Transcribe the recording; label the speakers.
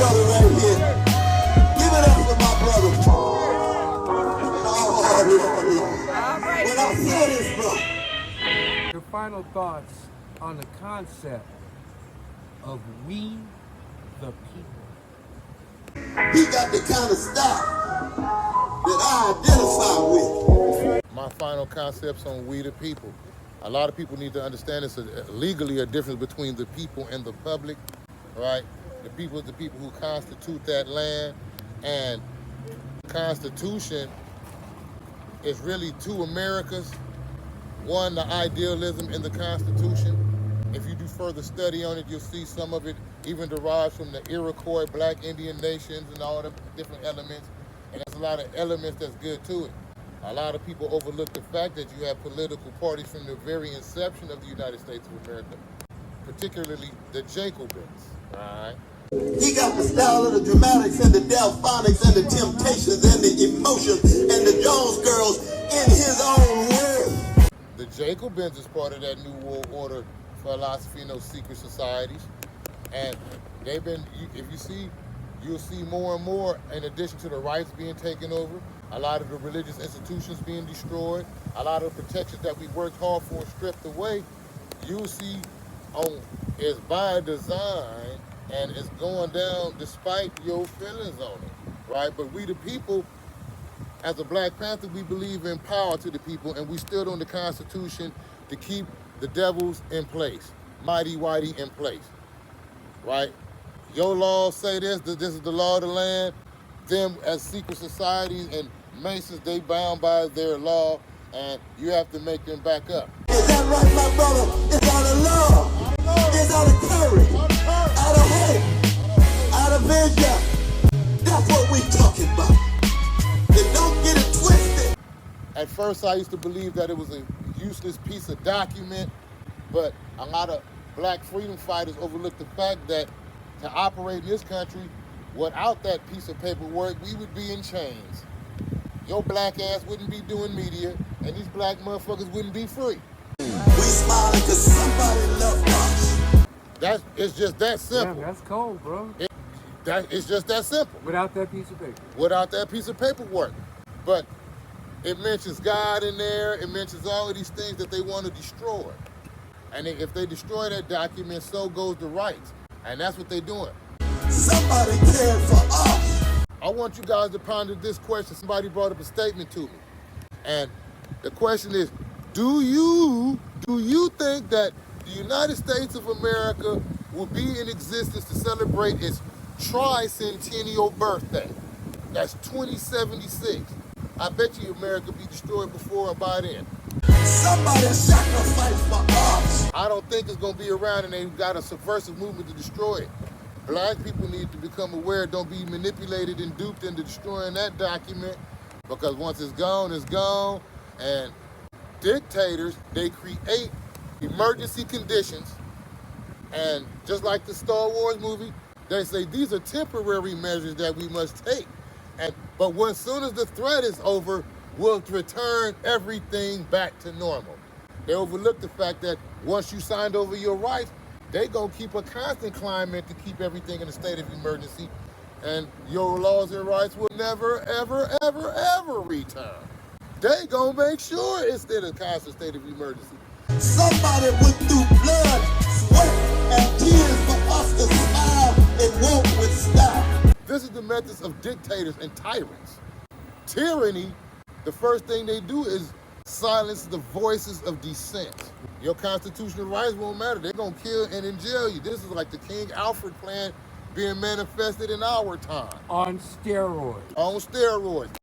Speaker 1: brother right here. Give it up for my brother. Oh, when I saw this, bro.
Speaker 2: Your final thoughts on the concept of we the people.
Speaker 1: He got the kind of style that I identify with.
Speaker 3: My final concepts on we the people. A lot of people need to understand this legally a difference between the people and the public, right? The people is the people who constitute that land, and the Constitution is really two Americas. One, the idealism in the Constitution. If you do further study on it, you'll see some of it even derives from the Iroquois, Black Indian nations and all the different elements. And there's a lot of elements that's good to it. A lot of people overlook the fact that you have political parties from the very inception of the United States of America, particularly the Jacobins, all right?
Speaker 1: He got the style of the dramatics and the delphonics and the temptations and the emotions and the Jones girls in his own world.
Speaker 3: The Jacobins is part of that New World Order philosophy and those secret societies. And they've been, if you see, you'll see more and more, in addition to the rights being taken over, a lot of the religious institutions being destroyed, a lot of the protections that we worked hard for stripped away, you'll see is by design, and it's going down despite your feelings on it, right? But we the people, as a Black Panther, we believe in power to the people, and we stood on the Constitution to keep the devils in place, mighty whitey in place, right? Your laws say this is the law of the land. Them as secret societies and Masons, they bound by their law, and you have to make them back up.
Speaker 1: Is that right, my brother? It's out of love. It's out of courage. Out of hope. Out of vision. That's what we talking about. And don't get it twisted.
Speaker 3: At first, I used to believe that it was a useless piece of document, but a lot of Black freedom fighters overlooked the fact that to operate in this country, without that piece of paperwork, we would be in chains. Your black ass wouldn't be doing media, and these black motherfuckers wouldn't be free.
Speaker 1: We smiling because somebody loved us.
Speaker 3: It's just that simple.
Speaker 2: Damn, that's cold, bro.
Speaker 3: It's just that simple.
Speaker 2: Without that piece of paper.
Speaker 3: Without that piece of paperwork. But it mentions God in there. It mentions all of these things that they want to destroy. And if they destroy that document, so goes the rights. And that's what they're doing.
Speaker 1: Somebody cared for us.
Speaker 3: I want you guys to ponder this question. Somebody brought up a statement to me. And the question is, do you think that the United States of America will be in existence to celebrate its tricentennial birthday? That's 2076. I bet you America be destroyed before and by then.
Speaker 1: Somebody sacrificed for us.
Speaker 3: I don't think it's going to be around, and they've got a subversive movement to destroy it. Black people need to become aware, don't be manipulated and duped into destroying that document, because once it's gone, and dictators, they create emergency conditions, and just like the Star Wars movie, they say these are temporary measures that we must take, but as soon as the threat is over, we'll return everything back to normal. They overlook the fact that once you signed over your rights, they gonna keep a constant climate to keep everything in a state of emergency, and your laws and rights will never, ever, ever, ever return. They gonna make sure it's in a constant state of emergency.
Speaker 1: Somebody went through blood, sweat, and tears for us to smile and walk with style.
Speaker 3: This is the methods of dictators and tyrants. Tyranny, the first thing they do is silence the voices of dissent. Your constitutional rights won't matter. They're gonna kill and in jail you. This is like the King Alfred plan being manifested in our time.
Speaker 2: On steroids.
Speaker 3: On steroids.